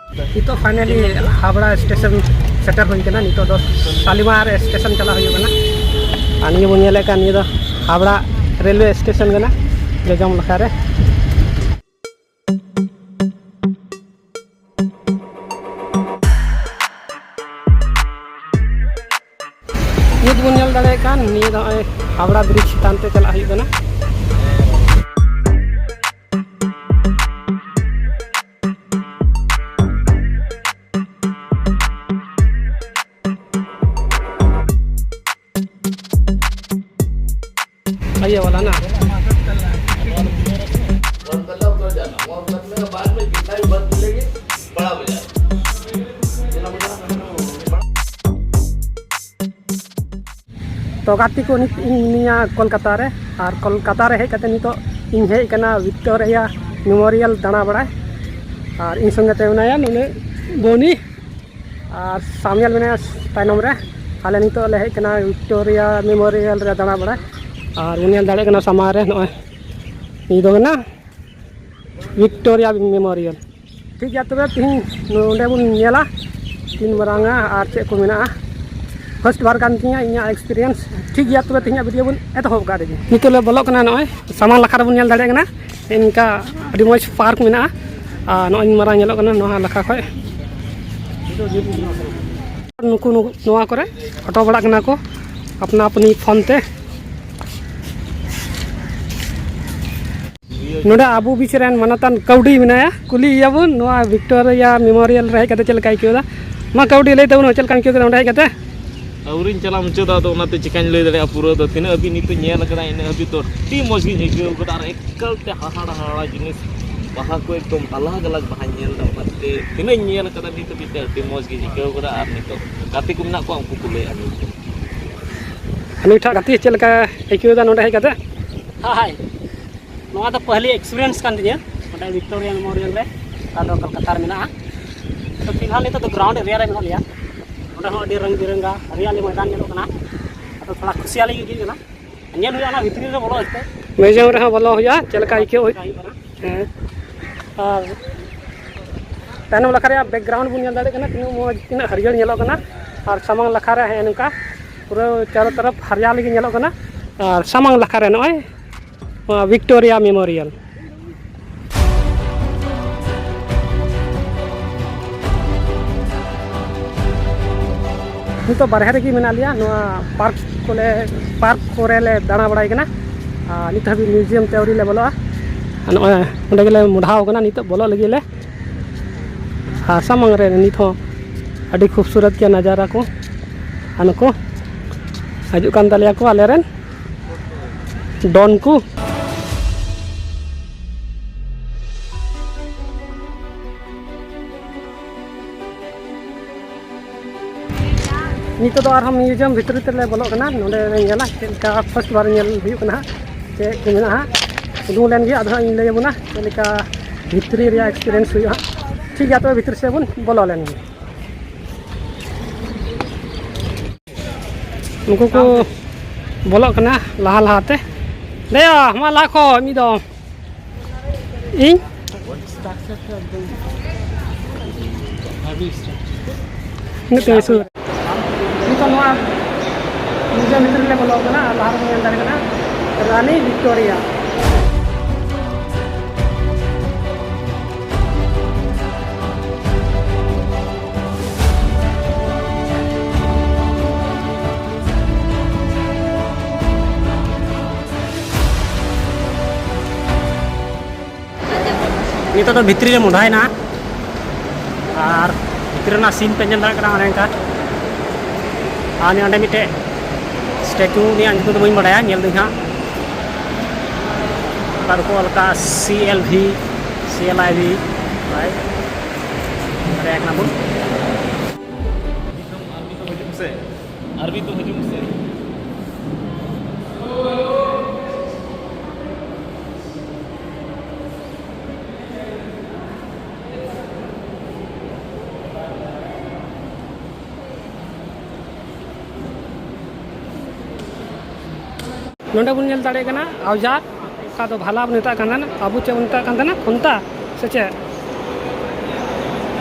नितो finally Howrah station shutter हुई कना नितो दो शालीमार स्टेशन चला हुई कना आनी बन नेले का नि दो हावड़ा रेलवे स्टेशन कना जजम लखा रे नित बन नेल दाड़े कान नि दो हावड़ा ब्रिज चितान ते चला हुई कना ये वाला ना तो गाती को निया कोलकाता रे और कोलकाता रे हेज कते नितो इन हेज कना विक्टोरिया मेमोरियल दाना बड़ा और इन संगे ते उनाया नुने बोनी और सामियल में तायनम रे आले नितो ले हेज कना विक्टोरिया मेमोरियल रे दाना बड़ा और उन्हें दाड़े कना समारे नॉय ना विक्टोरिया मेमोरियल ठीक है तबे तीन नोंडे बुन नेला तीन मरांगा और चे को मेना फर्स्ट बार कान तिया इया एक्सपीरियंस ठीक है तबे तिया वीडियो बुन एतहब का देगी नितो ले बोलो कना नॉय सामान लखा बुन नेल दाड़े कना इनका अडी मज पार्क मेना नॉय मरा नेलो कना नोहा लखा खय नुकु नोआ करे फोटो बड़ा कना को अपना अपनी फोन ते नोडे आबू बीच रेन मानतान कौडी मेनाया कुली याबुन नोआ विक्टोरिया मेमोरियल रे कते चलका इकेदा मा कौडी ले तबनो चलका इकेदा नोडे कते अवरिन चला मुचदा तो ओनाते चिकान लय दरे पूरा तो तिना अभी नितो नेल कदा इन अभी तो टी मजगी इकेउ कदा और एकल ते हाहाड़ा हाड़ा जिनिस बाहा को एकदम अलग अलग बाहा नेल दा मते तिना नेल कदा नितो बिते टी मजगी इकेउ कदा और नितो गाती को मना को हमको कुले अनि ठा गाती चलका इकेदा नोडे कते हाय नोआ तो पहली एक्सपीरियंस कान दिया ओटा विक्टोरिया मेमोरियल रे कालो कलकत्ता रे मेना तो फिलहाल नितो तो ग्राउंड एरिया रे मेना लिया ओटा हो रंग बिरंगा हरियाली मैदान नेलो कना तो थोड़ा खुशियाली गी कना नेल हुया ना भितरी रे बोलो हते म्यूजियम रे बोलो हुया चलका इके और तानम लखा रे बैकग्राउंड बुन नेल दाड़े कना तिनो मो तिना हरियर नेलो कना और सामंग लखा रे है नका पूरा चारों तरफ हरियाली गी नेलो कना और सामंग लखा रे नय विक्टोरिया मेमोरियल नितो बारहे रेगी मेना लिया नोआ पार्क कोरे ले दाना बड़ाई कना नित हबी म्यूजियम तेवरी ले बोलो ओंडे गेले मुढ़ाव कना नितो बोलो लगी ले सामंग रे नित हो अडी खूबसूरत के नजारा को अनको हजू कान तलिया को आले रेन डॉन को नितो तो और हम म्यूजियम भीतर तेले बोलो कना नोडे नेला चेलका फर्स्ट बार नेल हुई कना चे को मेना उदू लेन गे आधा इन लय बुना चेलका भीतरी रे एक्सपीरियंस हुई ठीक है तो भीतर से बुन बोलो लेन उनको को बोलो कना लहा लहाते दया हमा लाखो मी दो इन नितो सु तो म्यूजियम भीतर ले बोलो कना लहार में अंदर कना रानी विक्टोरिया नितो तो भितरी रे मुढ़ाई ना और भितरी ना सीन पे जन दाड़ा कना का आने अंडे मिटे स्टैचू ने अंजू तो बड़ी बड़ाया नेल दी हाँ पर को अलका CLV CLIV भाई अरे एक ना बोल अरबी तो हजूम से नोडे बुन नेल दाड़े कना औजार का तो भाला बन नेता कना ना आबू चे बनता कना खुंता से चे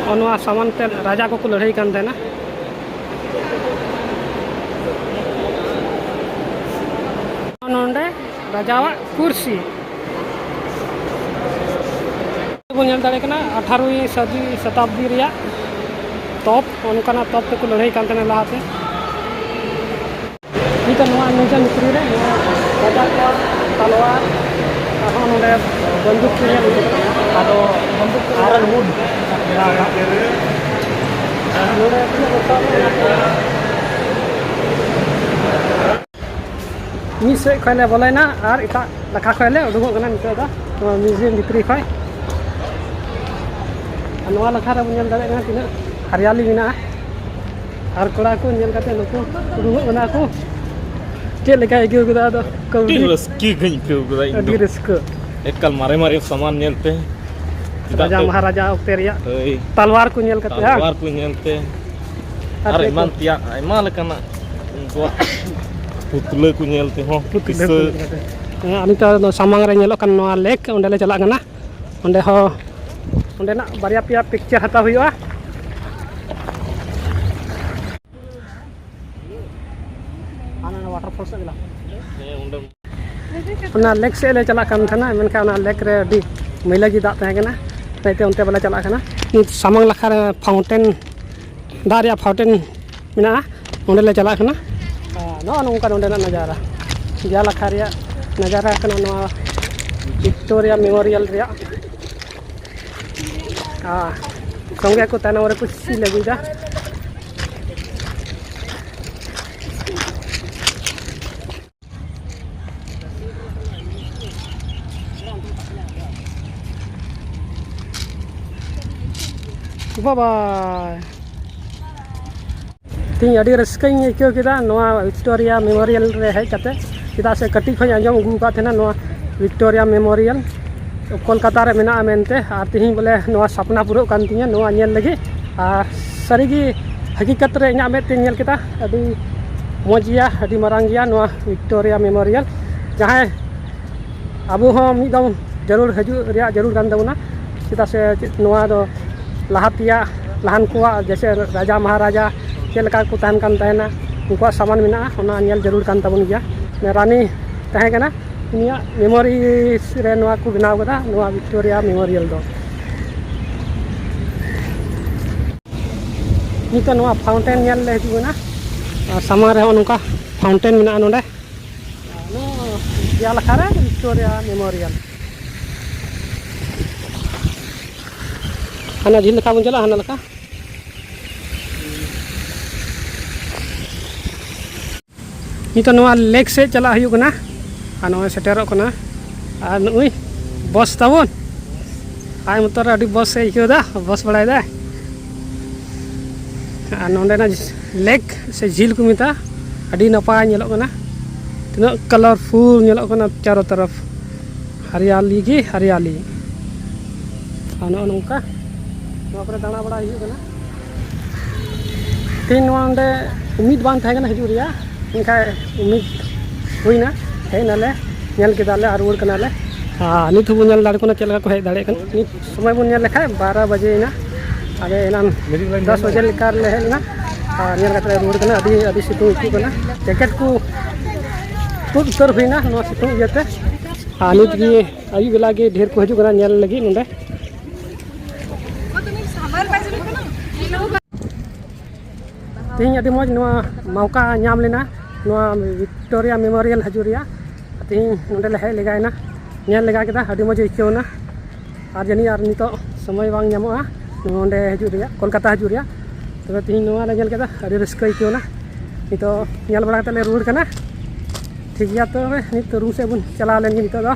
और सामान ते राजा को लड़ाई कान थे ना नोंडे राजावा कुर्सी बन दाड़े कना 18वीं सदी शताब्दी रिया तोप उनका तोप तक लड़ाई कान थे लहाते नित म्यूजियम भितरी रे राजा को तलवार नोंडे बंदूक को आदो बंदूक आयरन वुड मिस से खैले बोलेना और इटा लखा खैले उडुगो कना नितो दा म्यूजियम भितरी खै नवा लखा रे बन दाड़े कना तिना हरियाली मेना और कोड़ा को नेल काते नुकु उडुगो कना को चेक लेका एगो गदा दो कौडी रस्की गई पे गदा अडी रिस्क एकल मारे मारे सामान नेलते राजा महाराजा ओक्ते रिया ओय तलवार को नेल काते तलवार को नेलते और ईमान तिया आयमा लेकाना उनको पुतले को नेलते हो किसे अनिता सामांग रे नेलो कन नवा लेक ओंडे ले चला कना ओंडे हो ओंडे ना बारिया पिया पिक्चर हता हुआ आना वाटरफॉल से गला ओना लेक से ले चला कन थना मेनका ओना लेक रे अडी मैला जी दाग तहे कना नाइते ओनते बला चला कना नित सामांग लखा रे फाउंटेन दारिया फाउंटेन मिना ओंडे ले चला कना नो नोंका ओंडे ना नजारा जा लखा रे नजारा कना नो विक्टोरिया मेमोरियल रे संगे को ताना और कुछ सी लगेगा बाबा तीन अड़ी रस्कई आइको केदा नोआ विक्टोरिया मेमोरियल रे हेज काते चेदा से कटी खय आंजम अगू का थेना नोआ विक्टोरिया मेमोरियल कोलकाता रे मेना मेनते और तीन बोले नोआ सपना पूरा कान तिया नोआ नेल लगी और सारीगी हकीकत रे इना में ते नेल केदा अडी मजिया अडी मारांगिया नोआ विक्टोरिया मेमोरियल जहां अबो हो मिदम जरूर हजू रिया जरूर कान दउना चेदा से नोआ दो लहातिया लहान कुआ जैसे राजा महाराजा चेलका को तान कान तायना उनका सामान मेना ओना नेल जरूर कान ताबन गया रानी तहे कना निया मेमोरी रे नोआ को बनाव कदा नोआ विक्टोरिया मेमोरियल दो नितो नोआ फाउंटेन नेल ले हिजुना सामान रे ओनका फाउंटेन मेना नोडे नो या लखा रे विक्टोरिया मेमोरियल हाना झील लखा बन चला हाना लखा नितो नोआ लेक से चला हुई कना आ नोए सेटेरो कना आ नुई बस ताबन आय मोटर अडी बस से इकोदा बस बड़ाय दा आ नोंडे ना लेक से झील को मिता अडी नपाय नेलो कना तिना कलरफुल नेलो कना चारों तरफ हरियाली की हरियाली आ नो नोंका नोआ पर दाना बड़ा हियो कना तीन नोंडे उम्मीद बान थाय कना हिजु रिया इनका उम्मीद हुईना हे नाले नेल केदाले और रुड़ कनाले नित बन नेल दाड़े को चलका को हे दाड़े कन नित समय बन नेल लेखा 12 बजे ना आगे एनान 10 बजे लेकार ले हेना नेल कते रुड़ कना अभी अभी सितु इकु कना जैकेट को तुद उतर हुईना नो सितु इयते नित गी आयु बेला गे ढेर को हजु कना नेल लगी नोंडे तीन अभी मज नोआ मौका नाम लेना नोआ विक्टोरिया मेमोरियल हजूरिया तीन नोंडे ले हे लेगायना नेल लेगा केदा अभी मज इकोना और जानी और नितो समय बांग नामोआ नोंडे हजूरिया कोलकाता हजूरिया तबे तीन नोआ ले नेल केदा अभी रस्क इकोना नितो नेल बड़ा कते ले रुड़ कना ठीक गया तो नित रूम से बन चला लेन नितो दो